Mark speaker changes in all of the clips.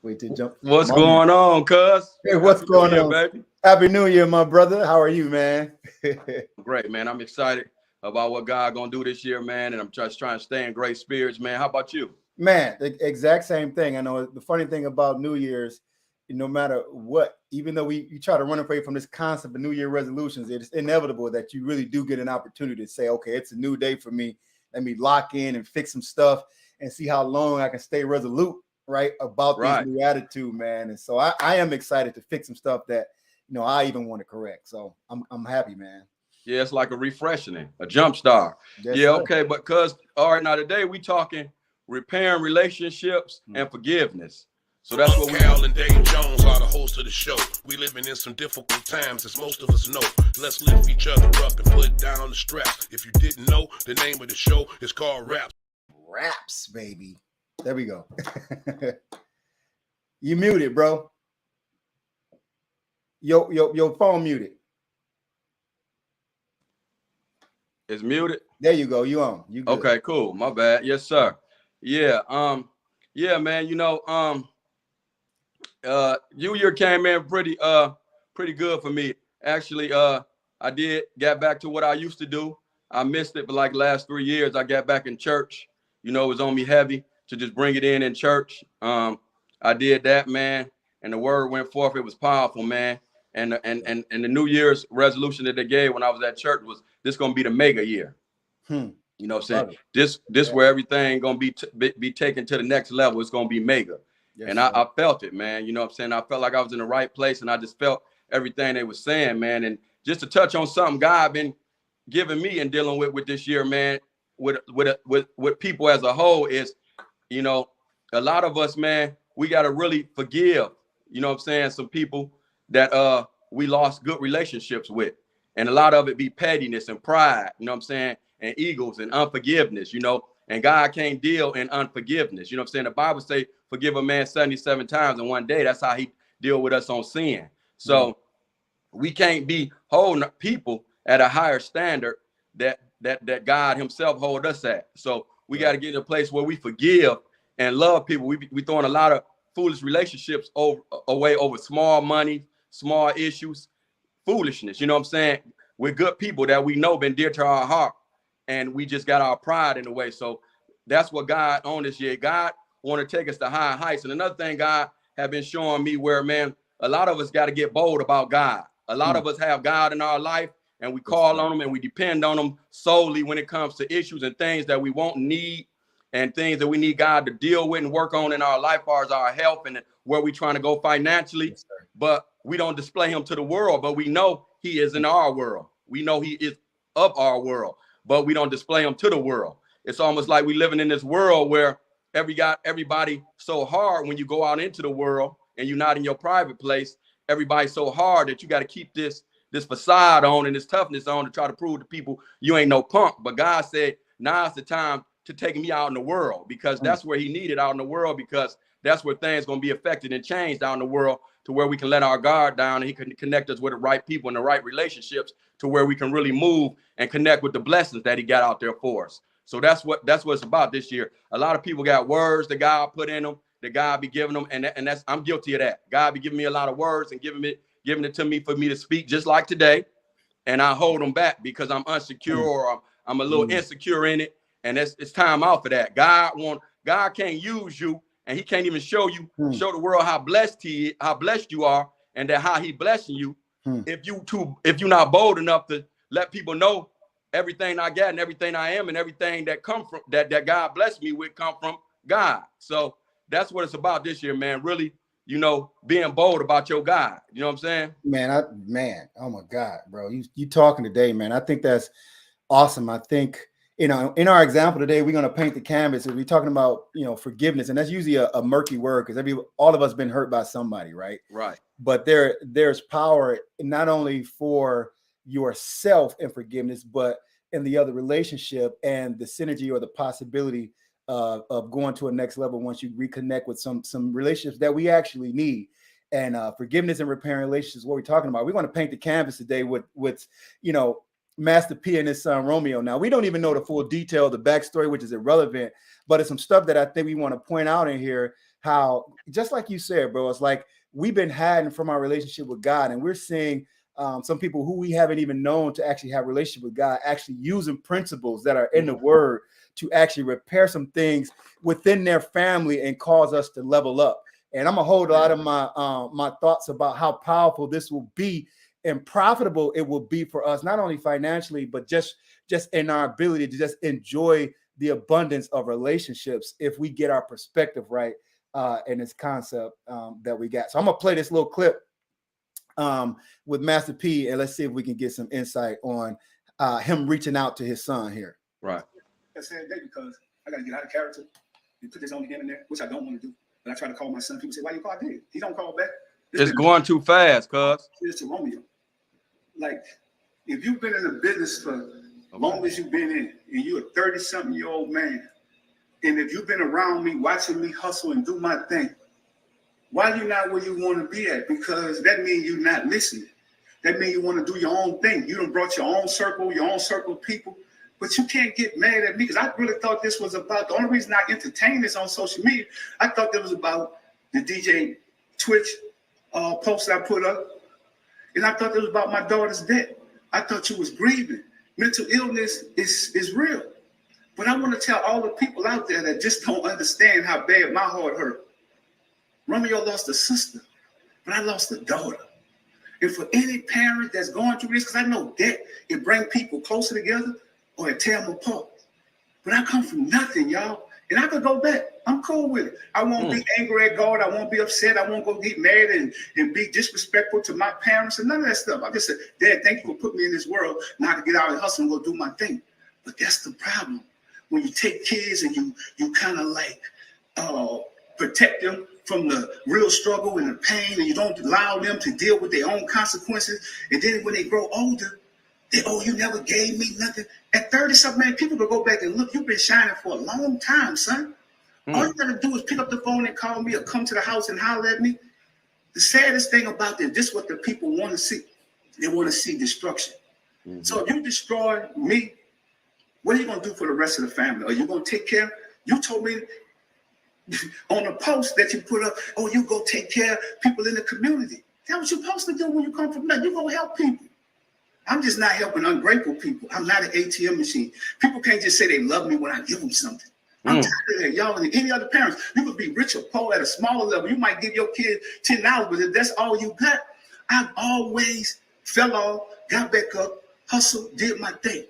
Speaker 1: Wait to jump.
Speaker 2: What's going on, cuz?
Speaker 1: Hey, what's going on,
Speaker 2: baby?
Speaker 1: Happy New Year, my brother. How are you, man?
Speaker 2: Great, man. I'm excited about what God gonna do this year, man. And I'm just trying to stay in great spirits, man. How about you?
Speaker 1: Man, the exact same thing. I know the funny thing about New Year's, no matter what, even though you try to run away from this concept of New Year resolutions, it's inevitable that you really do get an opportunity to say, okay, it's a new day for me. Let me lock in and fix some stuff and see how long I can stay resolute, right, about this new attitude, man. And so I am excited to fix some stuff that, I even want to correct. So I'm happy, man.
Speaker 2: Yeah, it's like a refreshing, a jump start.
Speaker 1: Yes,
Speaker 2: yeah,
Speaker 1: sir.
Speaker 2: okay, but cuz all right, now today we talking repairing relationships and forgiveness. So that's what
Speaker 3: Cal and Dave Jones are the hosts of the show. We living in some difficult times, as most of us know. Let's lift each other up and put down the strap. If you didn't know, the name of the show is called Raps.
Speaker 1: Raps, baby. There we go. You muted, bro. Your phone muted.
Speaker 2: It's muted.
Speaker 1: There you go. You on. You good.
Speaker 2: Okay, cool. My bad. Yes, sir. Yeah. Yeah, man. New Year came in pretty good for me. Actually, I did get back to what I used to do. I missed it for like last 3 years. I got back in church. It was on me heavy to just bring it in church. I did that, man, and the word went forth. It was powerful, man. And the New Year's resolution that they gave when I was at church was this gonna be the mega year. You know what I'm saying? This where everything gonna be taken to the next level. It's gonna be mega. Yes, and I felt it, man. You know what I'm saying? I felt like I was in the right place, and I just felt everything they were saying, man. And just to touch on something God been giving me and dealing with this year, man, with people as a whole is, a lot of us, man, we gotta really forgive. You know what I'm saying? Some people that we lost good relationships with, and a lot of it be pettiness and pride. You know what I'm saying? And egos and unforgiveness. And God can't deal in unforgiveness. You know what I'm saying? The Bible say, forgive a man 77 times in one day. That's how he deal with us on sin. So we can't be holding people at a higher standard that God himself hold us at. So we got to get in a place where we forgive and love people. We throwing a lot of foolish relationships away over small money, small issues, foolishness. You know what I'm saying? We're good people that we know been dear to our heart. And we just got our pride in the way. So that's what God on this year. God want to take us to higher heights. And another thing God have been showing me where, man, a lot of us got to get bold about God. A lot of us have God in our life, and we call on him and we depend on him solely when it comes to issues and things that we won't need and things that we need God to deal with and work on in our life, as far as our health and where we trying to go financially. Yes, but we don't display him to the world, but we know he is in our world. We know he is of our world, but we don't display them to the world. It's almost like we living in this world where everybody so hard when you go out into the world and you're not in your private place. Everybody's so hard that you got to keep this facade on and this toughness on to try to prove to people you ain't no punk. But God said, now's the time to take me out in the world, because that's where he needed out in the world, because that's where things going to be affected and changed out in the world, to where we can let our guard down and he can connect us with the right people and the right relationships to where we can really move and connect with the blessings that he got out there for us. So that's what it's about this year. A lot of people got words that God put in them, that God be giving them. And that's, I'm guilty of that. God be giving me a lot of words and giving it to me for me to speak, just like today. And I hold them back because I'm unsecure or I'm a little insecure in it. And it's time out for that. God can't use you, and he can't even show the world how blessed you are, and that how he blessing you. If you're not bold enough to let people know everything I got and everything I am and everything that come from that God blessed me with come from God. So that's what it's about this year, man. Really, being bold about your God. You know what I'm saying?
Speaker 1: Man, oh my God, bro. You talking today, man. I think that's awesome. I think, in our example today, we're going to paint the canvas. We're talking about, forgiveness. And that's usually a murky word, because all of us been hurt by somebody, right?
Speaker 2: Right.
Speaker 1: But there's power not only for yourself in forgiveness, but in the other relationship and the synergy or the possibility of going to a next level once you reconnect with some relationships that we actually need. And forgiveness and repairing relationships is what we're talking about. We're going to paint the canvas today with Master P and his son Romeo. Now, we don't even know the full detail of the backstory, which is irrelevant, but it's some stuff that I think we want to point out in here how, just like you said, bro, it's like we've been hiding from our relationship with God, and we're seeing some people who we haven't even known to actually have a relationship with God, actually using principles that are in the word to actually repair some things within their family and cause us to level up. And I'm gonna hold a lot of my thoughts about how powerful this will be and profitable it will be for us, not only financially, but just in our ability to just enjoy the abundance of relationships if we get our perspective right in this concept that we got. So I'm gonna play this little clip with Master P, and let's see if we can get some insight on him reaching out to his son here.
Speaker 2: Right.
Speaker 4: I said that because I gotta get out of character and put this on the internet, which I don't want to do. But I try to call my son. People say, "Why you call Dave?" He don't call back.
Speaker 2: It's going too fast, cuz.
Speaker 4: It's to Romeo. Like, if you've been in the business for long as you've been in, and you're a 30-something-year-old man, and if you've been around me, watching me hustle and do my thing, why you not where you want to be at? Because that means you're not listening. That means you want to do your own thing. You done brought your own circle of people. But you can't get mad at me because I really thought this was about, the only reason I entertained this on social media, I thought it was about the DJ Twitch post I put up. And I thought it was about my daughter's death. I thought you was grieving. Mental illness is real. But I want to tell all the people out there that just don't understand how bad my heart hurt. Romeo lost a sister, but I lost a daughter. And for any parent that's going through this, because I know death, it brings people closer together or it tear them apart. But I come from nothing, y'all. And I could go back. I'm cool with it. I won't be angry at God. I won't be upset. I won't go get mad and be disrespectful to my parents and none of that stuff. I just said, Dad, thank you for putting me in this world. Now to get out and hustle and go do my thing. But that's the problem. When you take kids and you kind of like protect them from the real struggle and the pain, and you don't allow them to deal with their own consequences. And then when they grow older, you never gave me nothing. At 30-something, man, people will go back and look, you've been shining for a long time, son. All you gotta do is pick up the phone and call me or come to the house and holler at me. The saddest thing about this is what the people want to see. They want to see destruction. So if you destroy me, what are you gonna do for the rest of the family? Are you gonna take care? You told me on a post that you put up, you go take care of people in the community. That's what you're supposed to do when you come from that. You go help people. I'm just not helping ungrateful people. I'm not an ATM machine. People can't just say they love me when I give them something. I'm tired of that, y'all. And any other parents, you could be rich or poor at a smaller level. You might give your kid $10, but if that's all you got, I've always fell off, got back up, hustled, did my thing.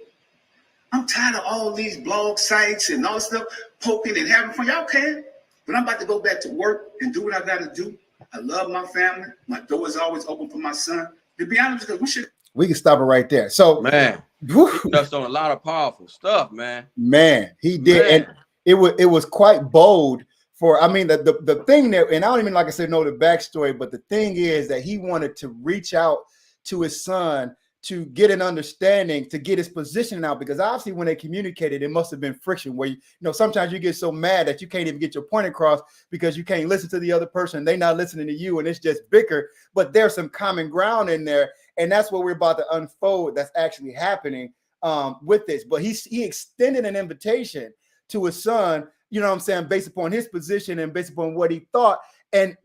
Speaker 4: I'm tired of all these blog sites and all stuff, poking and having fun. Y'all can, but I'm about to go back to work and do what I got to do. I love my family. My door is always open for my son. To be honest, because
Speaker 1: we can stop it right there. So,
Speaker 2: man, he touched on a lot of powerful stuff, man.
Speaker 1: Man, he did, and it was quite bold. For, I mean, the thing that, and I don't even, like I said, know the backstory, but the thing is that he wanted to reach out to his son to get an understanding, to get his position out, because obviously when they communicated, it must have been friction where, sometimes you get so mad that you can't even get your point across because you can't listen to the other person. They're not listening to you and it's just bicker, but there's some common ground in there. And that's what we're about to unfold. That's actually happening with this. But he extended an invitation to his son, you know what I'm saying, based upon his position and based upon what he thought, and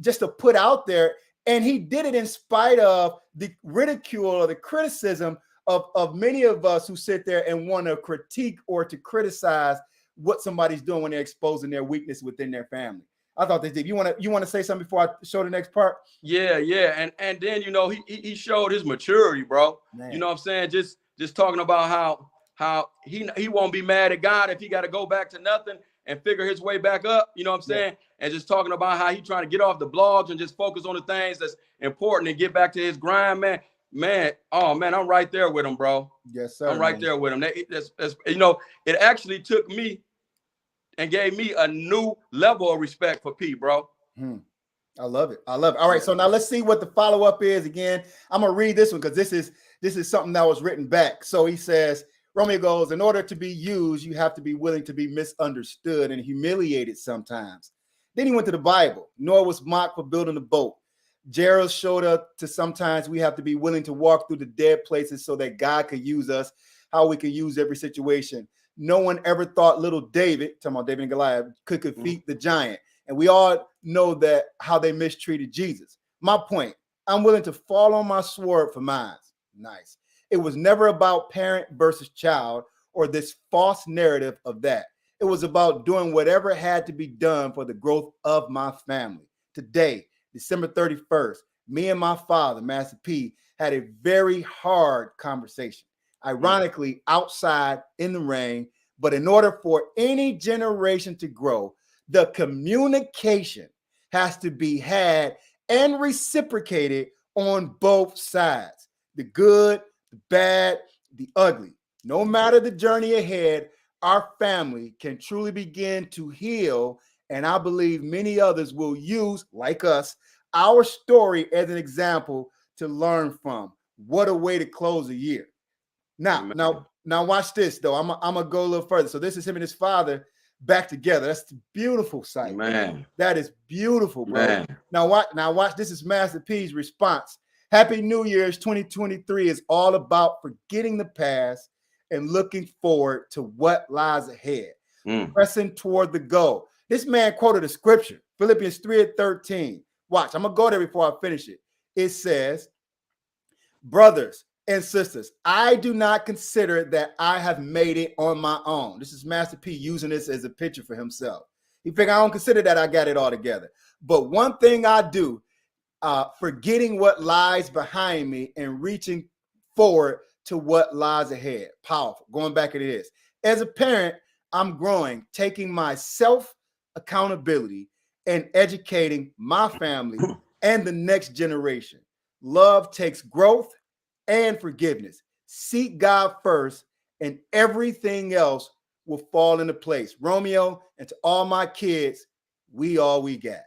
Speaker 1: just to put out there. And he did it in spite of the ridicule or the criticism of many of us who sit there and want to critique or to criticize what somebody's doing when they're exposing their weakness within their family. I thought this did. You want to say something before I show the next part?
Speaker 2: Yeah. And then he showed his maturity, bro. Man. You know what I'm saying? Just talking about how he won't be mad at God if he got to go back to nothing and figure his way back up, you know what I'm saying? Yeah. And just talking about how he trying to get off the blogs and just focus on the things that's important and get back to his grind, man. Oh man, I'm right there with him, bro.
Speaker 1: Yes, sir.
Speaker 2: I'm right there with him. It actually took me and gave me a new level of respect for P, bro.
Speaker 1: I love it. All right, so now let's see what the follow-up is. Again, I'm gonna read this one because this is something that was written back. So he says, Romeo goes, in order to be used, you have to be willing to be misunderstood and humiliated sometimes. Then he went to the Bible. Noah was mocked for building a boat. Gerald showed up to sometimes we have to be willing to walk through the dead places so that God could use us, how we could use every situation. No one ever thought little David, talking about David and Goliath, could defeat the giant. And we all know that how they mistreated Jesus. My point, I'm willing to fall on my sword for mine. Nice. It was never about parent versus child or this false narrative of that. It was about doing whatever had to be done for the growth of my family. Today, December 31st, me and my father, Master P, had a very hard conversation. Ironically, outside in the rain, but in order for any generation to grow, the communication has to be had and reciprocated on both sides. The good, the bad, the ugly. No matter the journey ahead, our family can truly begin to heal. And I believe many others will use, like us, our story as an example to learn from. What a way to close a year. Now, watch this, though. I'm going to go a little further. So this is him and his father back together. That's a beautiful sight.
Speaker 2: Man.
Speaker 1: That is beautiful, bro.
Speaker 2: Man.
Speaker 1: Now watch. This is Master P's response. Happy New Year's 2023 is all about forgetting the past and looking forward to what lies ahead. Pressing toward the goal. This man quoted a scripture, Philippians 3:13. Watch, I'm going to go there before I finish it. It says, brothers and sisters, I do not consider that I have made it on my own. This is Master P using this as a picture for himself. He figured I don't consider that I got it all together. But one thing I do, forgetting what lies behind me and reaching forward to what lies ahead. Powerful. Going back into this. As a parent, I'm growing, taking my self-accountability and educating my family and the next generation. Love takes growth and forgiveness. Seek God first, and everything else will fall into place. Romeo, and to all my kids, we all we got.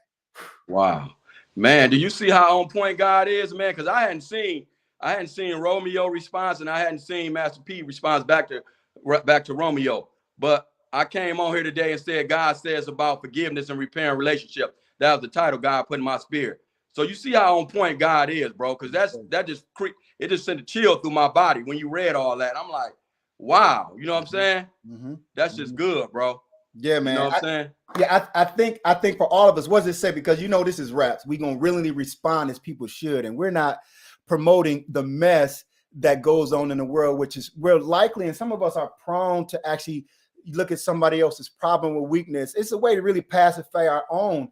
Speaker 2: Wow. Man, do you see how on point God is, man? Because I hadn't seen Romeo response, and I hadn't seen Master P response back to Romeo. But I came on here today and said God says about forgiveness and repairing relationship. That was the title God put in my spirit. So you see how on point God is, bro, because that just sent a chill through my body when you read all that. I'm like, wow, you know what I'm saying? That's just good, bro.
Speaker 1: Yeah, man.
Speaker 2: You know what I'm saying?
Speaker 1: Yeah, I think for all of us, what does it say? Because this is raps. We're gonna really respond as people should, and we're not promoting the mess that goes on in the world, which is we're likely, and some of us are prone to actually look at somebody else's problem or weakness. It's a way to really pacify our own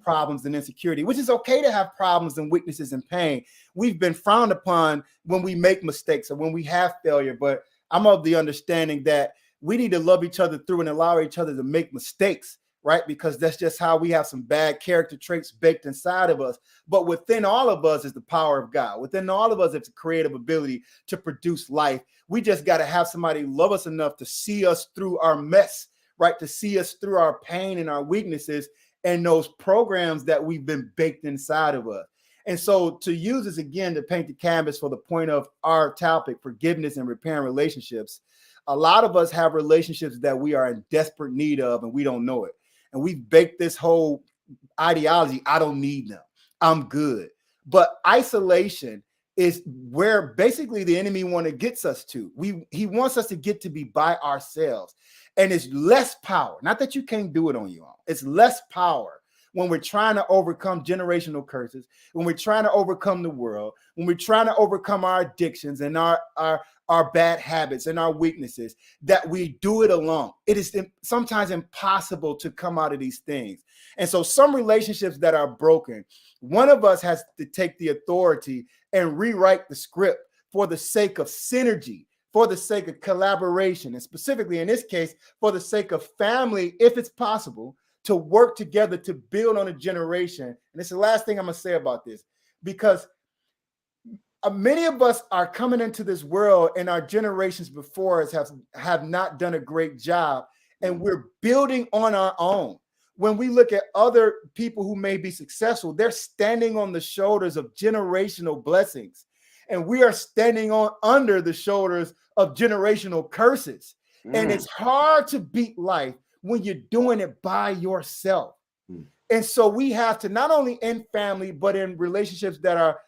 Speaker 1: problems and insecurity, which is okay to have problems and weaknesses and pain. We've been frowned upon when we make mistakes or when we have failure, but I'm of the understanding that we need to love each other through and allow each other to make mistakes, right? Because that's just how we have some bad character traits baked inside of us. But within all of us is the power of God. Within all of us is the creative ability to produce life. We just got to have somebody love us enough to see us through our mess, right? To see us through our pain and our weaknesses and those programs that we've been baked inside of us. And so to use this again to paint the canvas for the point of our topic, forgiveness and repairing relationships, a lot of us have relationships that we are in desperate need of and we don't know it. And we've baked this whole ideology, I don't need them, I'm good. But isolation is where basically the enemy gets us to. He wants us to get to be by ourselves. And it's less power. Not that you can't do it on your own. It's less power when we're trying to overcome generational curses, when we're trying to overcome the world, when we're trying to overcome our addictions and our bad habits and our weaknesses, that we do it alone. It is sometimes impossible to come out of these things. And so some relationships that are broken, one of us has to take the authority and rewrite the script for the sake of synergy, for the sake of collaboration, and specifically in this case, for the sake of family, if it's possible, to work together to build on a generation. And it's the last thing I'm going to say about this, because many of us are coming into this world and our generations before us have not done a great job, and we're building on our own. When we look at other people who may be successful, they're standing on the shoulders of generational blessings, and we are standing under the shoulders of generational curses. And it's hard to beat life when you're doing it by yourself. And so we have to, not only in family, but in relationships that are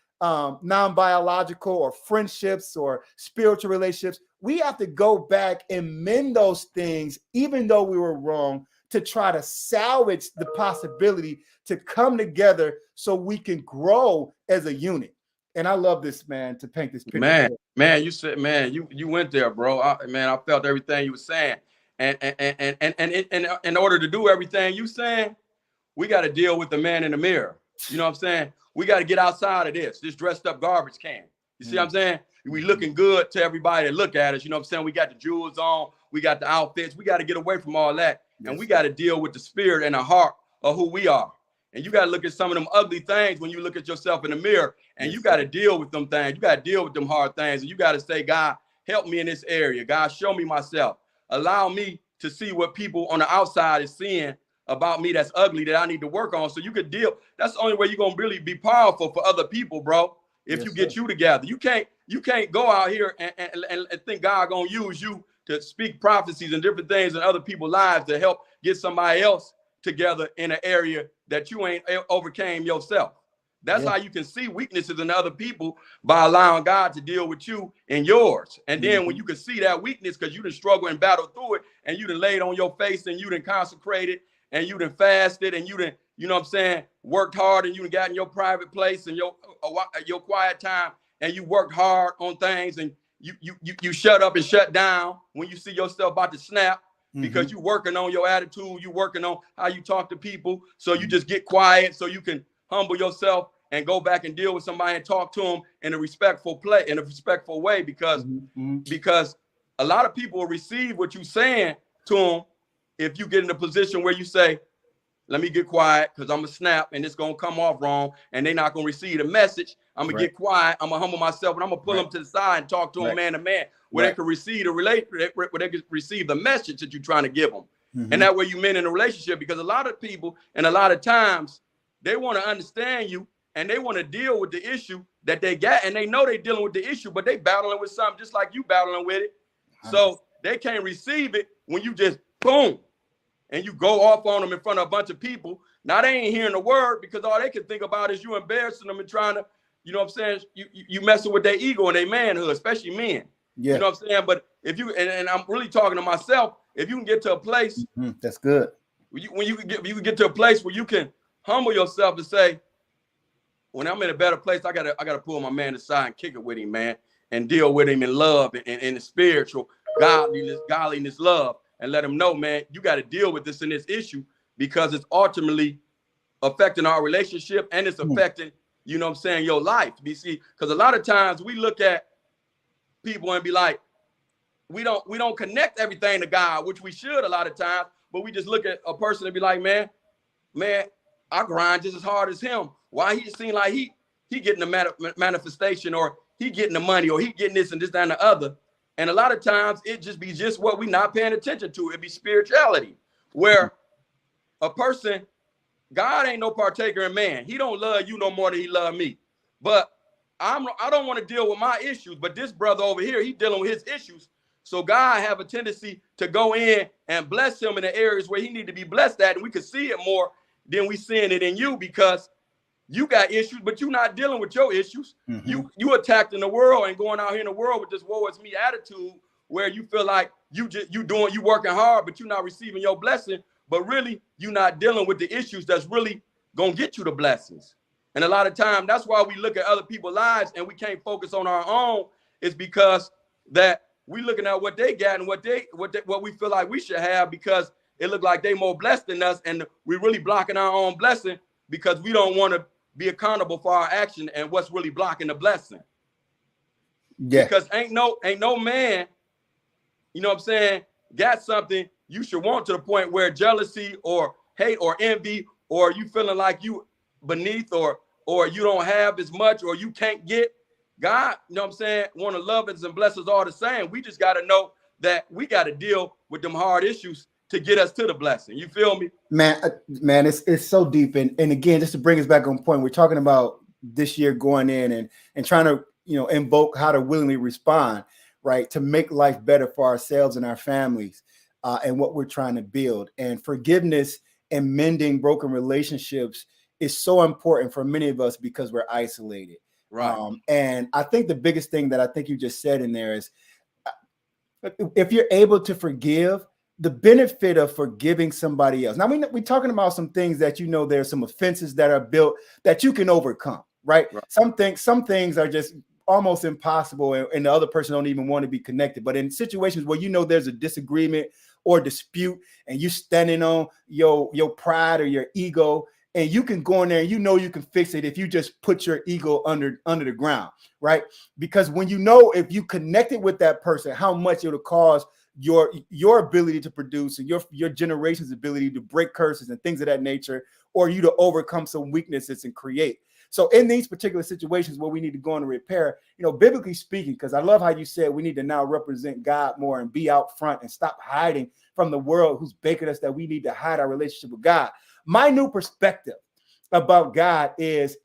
Speaker 1: non-biological or friendships or spiritual relationships, we have to go back and mend those things, even though we were wrong, to try to salvage the possibility to come together so we can grow as a unit. And I love this, man, to paint this picture.
Speaker 2: Man, you said, man, you went there, bro. I felt everything you were saying. And in order to do everything you saying, we got to deal with the man in the mirror. You know what I'm saying? We got to get outside of this dressed up garbage can. You see what I'm saying? We looking good to everybody that look at us. You know what I'm saying? We got the jewels on. We got the outfits. We got to get away from all that. And we got to deal with the spirit and the heart of who we are. And you got to look at some of them ugly things when you look at yourself in the mirror, and you got to deal with them things. You got to deal with them hard things. And you got to say, God, help me in this area. God, show me myself. Allow me to see what people on the outside is seeing about me that's ugly that I need to work on. So you could deal. That's the only way you're going to really be powerful for other people, bro. If you get you together, you can't go out here and think God going to use you to speak prophecies and different things in other people's lives to help get somebody else together in an area that you ain't overcame yourself. That's how you can see weaknesses in other people, by allowing God to deal with you and yours. And then when you can see that weakness, because you done struggle and battle through it, and you done laid on your face, and you done consecrated, and you done fasted, and you done, you know what I'm saying, worked hard, and you done got in your private place and your quiet time, and you worked hard on things, and you shut up and shut down when you see yourself about to snap. Because you working on your attitude, you working on how you talk to people. So you just get quiet so you can humble yourself and go back and deal with somebody and talk to them in a respectful way, because a lot of people will receive what you're saying to them if you get in a position where you say, let me get quiet because I'm gonna snap and it's gonna come off wrong and they're not gonna receive the message. I'm gonna get quiet, I'm gonna humble myself, and I'm gonna pull them to the side and talk to them man to man, where they can receive where they can receive the message that you're trying to give them. And that way you men in a relationship, because a lot of people and a lot of times they want to understand you and they want to deal with the issue that they got, and they know they're dealing with the issue, but they battling with something just like you battling with it. So they can't receive it when you just boom and you go off on them in front of a bunch of people. Now they ain't hearing the word, because all they can think about is you embarrassing them and trying to, you know what I'm saying, you messing with their ego and their manhood, especially men. You know what I'm saying? But if you, and I'm really talking to myself, if you can get to a place,
Speaker 1: that's good.
Speaker 2: When you can get to a place where you can humble yourself and say, when I'm in a better place, I gotta pull my man aside and kick it with him, man, and deal with him in love and in the spiritual godliness, love, and let him know, man, you got to deal with this and this issue, because it's ultimately affecting our relationship, and it's affecting, you know what I'm saying, your life. You see, because a lot of times we look at people and be like, we don't connect everything to God, which we should a lot of times, but we just look at a person and be like, man, I grind just as hard as him. Why he seem like he getting the manifestation, or he getting the money, or he getting this and this, that, and the other. And a lot of times it just be just what we not paying attention to. It be spirituality, where a person, God ain't no partaker in man. He don't love you no more than he love me. But I don't want to deal with my issues, but this brother over here, he dealing with his issues. So God have a tendency to go in and bless him in the areas where he need to be blessed at. And we could see it more than we seeing it in you, because you got issues, but you're not dealing with your issues. You attacked in the world and going out here in the world with this woe is me attitude, where you feel like you working hard, but you're not receiving your blessing. But really, you're not dealing with the issues that's really gonna get you the blessings. And a lot of time, that's why we look at other people's lives and we can't focus on our own. Is because that we looking at what they got and what we feel like we should have, because it look like they more blessed than us, and we're really blocking our own blessing because we don't want to be accountable for our action and what's really blocking the blessing. Because ain't no man, you know what I'm saying, got something you should want to the point where jealousy or hate or envy, or you feeling like you beneath, or you don't have as much, or you can't get. God, you know what I'm saying, want to love us and bless us all the same. We just got to know that we got to deal with them hard issues to get us to the blessing. You feel me? Man,
Speaker 1: it's so deep. And again, just to bring us back on point, we're talking about this year going in and trying to, you know, invoke how to willingly respond, right? To make life better for ourselves and our families, and what we're trying to build. And forgiveness and mending broken relationships is so important for many of us because we're isolated.
Speaker 2: Right.
Speaker 1: And I think the biggest thing that I think you just said in there is, if you're able to forgive, the benefit of forgiving somebody else. Now we're talking about some things that, you know, there's some offenses that are built that you can overcome, right? Some things are just almost impossible, and the other person don't even want to be connected. But in situations where, you know, there's a disagreement or dispute, and you're standing on your pride or your ego, and you can go in there and you know you can fix it if you just put your ego under the ground, right? Because when you know, if you connected with that person, how much it'll cause your ability to produce and your generation's ability to break curses and things of that nature, or you to overcome some weaknesses and create. So in these particular situations where we need to go into repair, you know, biblically speaking, because I love how you said we need to now represent God more and be out front and stop hiding from the world who's baking us that we need to hide our relationship with God. My new perspective about God is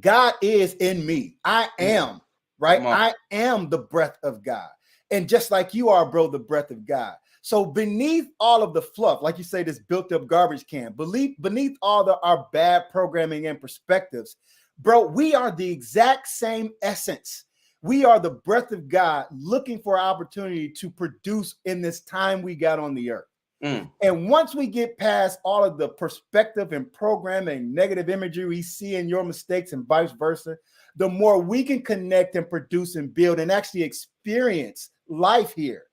Speaker 1: in me. I am, right? I am the breath of God. And just like you are, bro, the breath of God. So beneath all of the fluff, like you say, this built up garbage can, beneath all our bad programming and perspectives, bro, we are the exact same essence. We are the breath of God looking for opportunity to produce in this time we got on the earth. And once we get past all of the perspective and programming, negative imagery we see in your mistakes and vice versa, the more we can connect and produce and build and actually experience life here.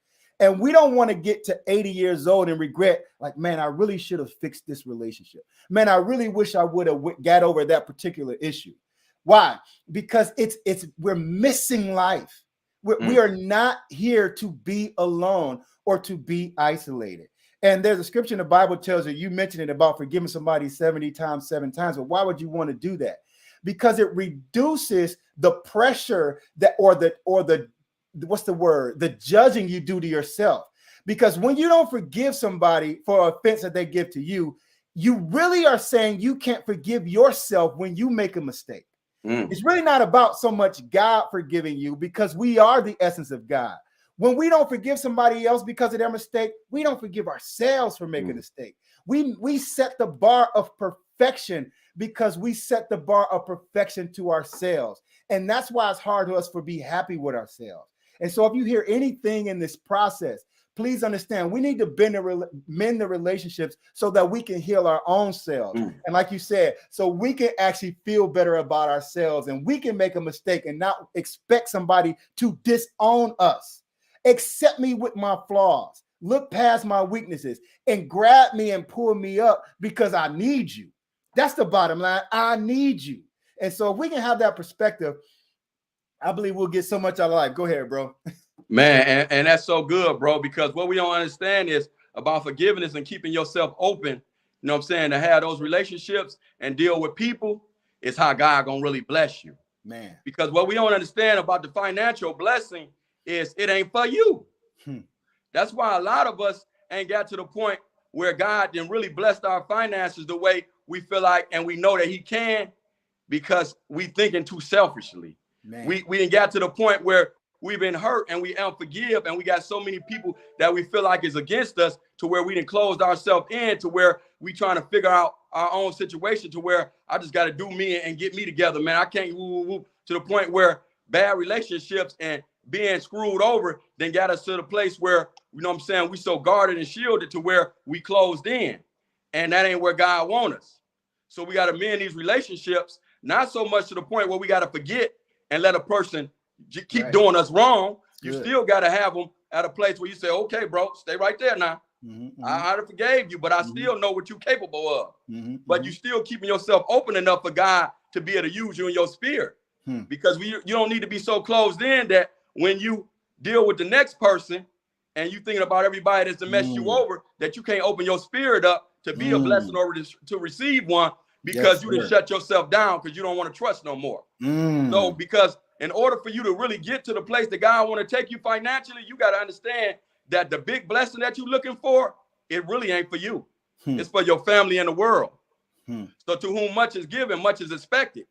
Speaker 1: And we don't want to get to 80 years old and regret, like, man, I really should have fixed this relationship. Man, I really wish I would have got over that particular issue. Why? Because we're missing life. We are not here to be alone or to be isolated. And there's a scripture in the Bible tells you mentioned it about forgiving somebody 70 times, 7 times. But why would you want to do that? Because it reduces the pressure that, or the what's the word? The judging you do to yourself. Because when you don't forgive somebody for an offense that they give to you, you really are saying you can't forgive yourself when you make a mistake. It's really not about so much God forgiving you, because we are the essence of God. When we don't forgive somebody else because of their mistake, we don't forgive ourselves for making a mistake. We set the bar of perfection because we set the bar of perfection to ourselves. And that's why it's hard for us to be happy with ourselves. And so if you hear anything in this process, please understand we need to mend the relationships so that we can heal our own selves. And like you said, so we can actually feel better about ourselves, and we can make a mistake and not expect somebody to disown us. Accept me with my flaws, look past my weaknesses, and grab me and pull me up because I need you. That's the bottom line. I need you. And so if we can have that perspective, I believe we'll get so much out of life. Go ahead, bro.
Speaker 2: Man, and that's so good, bro, because what we don't understand is about forgiveness and keeping yourself open, you know what I'm saying, to have those relationships and deal with people is how God gonna really bless you.
Speaker 1: Man.
Speaker 2: Because what we don't understand about the financial blessing is it ain't for you. That's why a lot of us ain't got to the point where God didn't really bless our finances the way we feel like, and we know that he can, because we thinking too selfishly. Man. We didn't got to the point where we've been hurt and we unforgive, and we got so many people that we feel like is against us, to where we done closed ourselves in, to where we trying to figure out our own situation, to where I just got to do me and get me together, man. I can't to the point where bad relationships and being screwed over then got us to the place where, you know what I'm saying, we so guarded and shielded to where we closed in, and that ain't where God wants us. So we got to mend these relationships, not so much to the point where we got to forget and let a person keep doing us wrong. You still got to have them at a place where you say, okay, bro, stay right there now. I forgave you, but I still know what you're capable of. But you still keeping yourself open enough for God to be able to use you in your spirit. Because you don't need to be so closed in that when you deal with the next person and you thinking about everybody that's to mess you over, that you can't open your spirit up to be a blessing or to receive one, because you didn't shut yourself down because you don't want to trust no more. So because in order for you to really get to the place that God want to take you financially, you got to understand that the big blessing that you're looking for, it really ain't for you. It's for your family and the world. So to whom much is given, much is expected.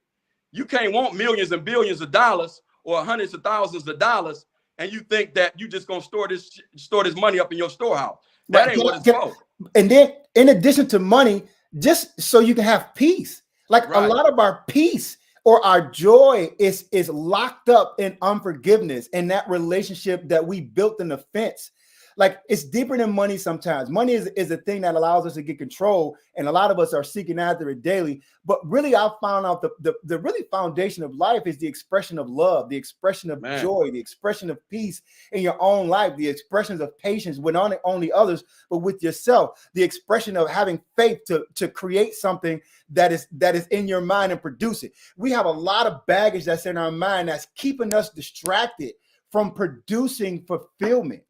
Speaker 2: You can't want millions and billions of dollars or hundreds of thousands of dollars, and you think that you just gonna store this money up in your storehouse. That ain't what it's for.
Speaker 1: And then in addition to money, just so you can have peace. Like a lot of our peace or our joy is locked up in unforgiveness and that relationship that we built in offense. Like it's deeper than money sometimes. Money is a thing that allows us to get control. And a lot of us are seeking after it daily. But really, I found out the really foundation of life is the expression of love, the expression of joy, the expression of peace in your own life, the expressions of patience with not only others, but with yourself, the expression of having faith to create something that is in your mind and produce it. We have a lot of baggage that's in our mind that's keeping us distracted from producing fulfillment.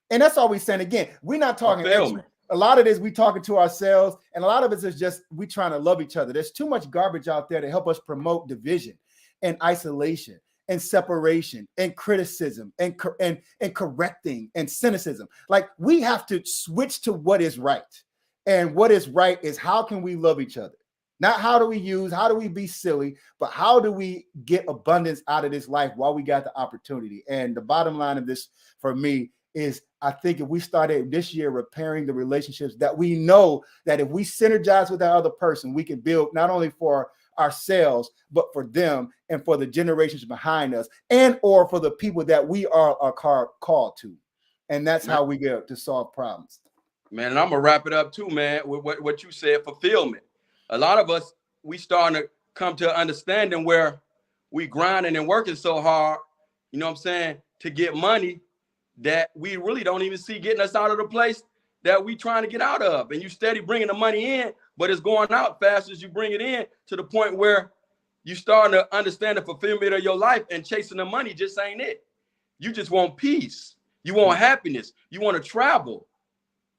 Speaker 1: And that's all we're saying. Again, we're not talking extra. A lot of this we talking to ourselves, and a lot of it is just we trying to love each other. There's too much garbage out there to help us promote division and isolation and separation and criticism and correcting and cynicism. Like we have to switch to what is right. And what is right is how can we love each other? Not how do we be silly, but how do we get abundance out of this life while we got the opportunity? And the bottom line of this for me is I think if we started this year repairing the relationships that we know that if we synergize with that other person, we can build not only for ourselves, but for them and for the generations behind us and or for the people that we are called to. And that's how we get to solve problems.
Speaker 2: Man, and I'm going to wrap it up too, man, with what you said, fulfillment. A lot of us, we starting to come to an understanding where we grinding and working so hard, you know what I'm saying, to get money that we really don't even see getting us out of the place that we trying to get out of. And you steady bringing the money in, but it's going out fast as you bring it in to the point where you starting to understand the fulfillment of your life, and chasing the money just ain't it. You just want peace. You want happiness. You want to travel.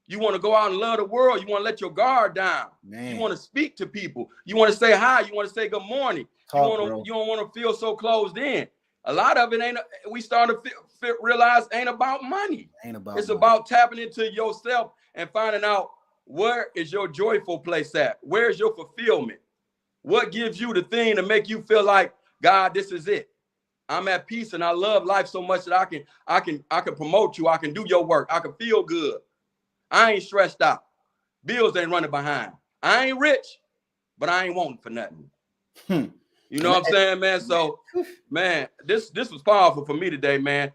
Speaker 2: You want to go out and love the world. You want to let your guard down. Man. You want to speak to people. You want to say hi. You want to say good morning. You don't want to feel so closed in. A lot of it ain't. We start to realize ain't about money. It's about tapping into yourself and finding out where is your joyful place at. Where's your fulfillment? What gives you the thing to make you feel like, God, this is it. I'm at peace and I love life so much that I can promote you. I can do your work. I can feel good. I ain't stressed out. Bills ain't running behind. I ain't rich, but I ain't wanting for nothing. You know what I'm saying, man? So, man, this was powerful for me today, man.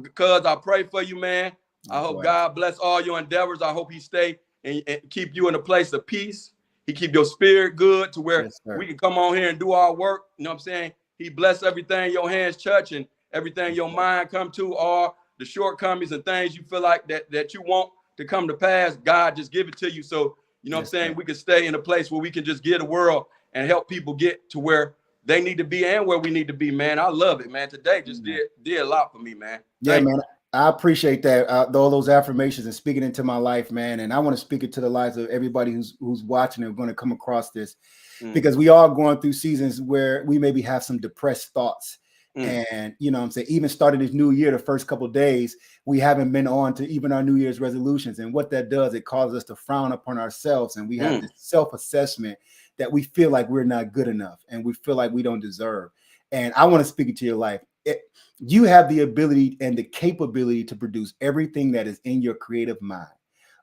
Speaker 2: Because I pray for you, man. I hope God bless all your endeavors. I hope he stay and keep you in a place of peace. He keep your spirit good to where we can come on here and do our work. You know what I'm saying? He bless everything your hands touch and everything your mind come to, all the shortcomings and things you feel like that you want to come to pass. God just give it to you. So, you know what I'm saying? We can stay in a place where we can just get the world and help people get to where they need to be and where we need to be, man. I love it, man. Today just did a lot for me, man. Thank you.
Speaker 1: I appreciate that. All those affirmations and speaking into my life, man. And I want to speak it to the lives of everybody who's watching and going to come across this, because we are going through seasons where we maybe have some depressed thoughts. And, you know what I'm saying, even starting this new year, the first couple of days, we haven't been on to even our New Year's resolutions. And what that does, it causes us to frown upon ourselves. And we have this self-assessment that we feel like we're not good enough and we feel like we don't deserve. And I want to speak it to your life. You have the ability and the capability to produce everything that is in your creative mind.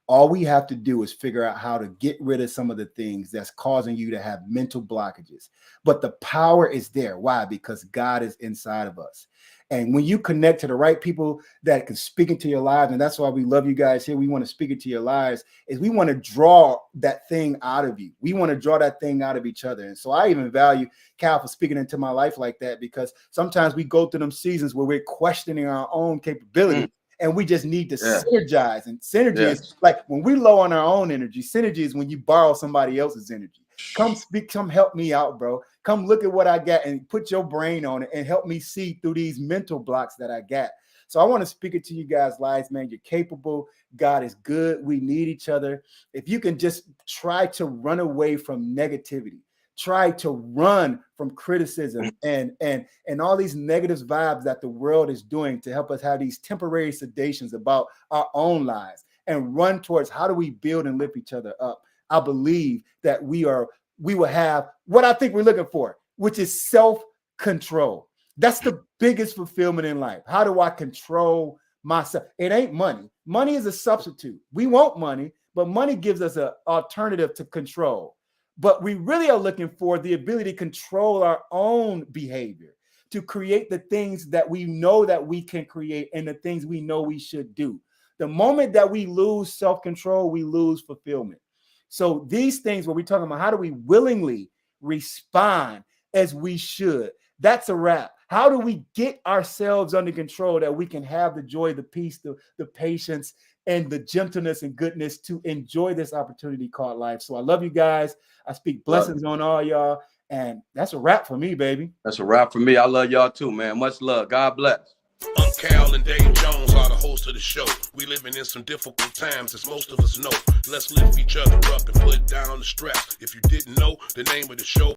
Speaker 1: All we have to do is figure out how to get rid of some of the things that's causing you to have mental blockages. But the power is there. Why? Because God is inside of us. And when you connect to the right people that can speak into your lives, and that's why we love you guys here, we want to speak into your lives, is we want to draw that thing out of you. We want to draw that thing out of each other. And so I even value Cal for speaking into my life like that, because sometimes we go through them seasons where we're questioning our own capability. And we just need to synergize. And synergy is like when we're low on our own energy. Synergy is when you borrow somebody else's energy. Come speak, come help me out, bro. Come look at what I got and put your brain on it and help me see through these mental blocks that I got. So I want to speak it to you guys' lives, man. You're capable. God is good. We need each other. If you can just try to run away from negativity, try to run from criticism and all these negative vibes that the world is doing to help us have these temporary sedations about our own lives, and run towards how do we build and lift each other up. I believe that we will have what I think we're looking for, which is self-control. That's the biggest fulfillment in life. How do I control myself? It ain't money. Money is a substitute. We want money, but money gives us an alternative to control. But we really are looking for the ability to control our own behavior, to create the things that we know that we can create and the things we know we should do. The moment that we lose self-control, we lose fulfillment. So these things, when we're talking about how do we willingly respond as we should, that's a wrap. How do we get ourselves under control that we can have the joy, the peace, the patience, and the gentleness and goodness to enjoy this opportunity called life? So I love you guys. I speak blessings on all y'all. And that's a wrap for me, baby.
Speaker 2: That's a wrap for me. I love y'all too, man. Much love. God bless.
Speaker 3: Cal and Dave Jones are the hosts of the show. We living in some difficult times, as most of us know. Let's lift each other up and put down the stress. If you didn't know, the name of the show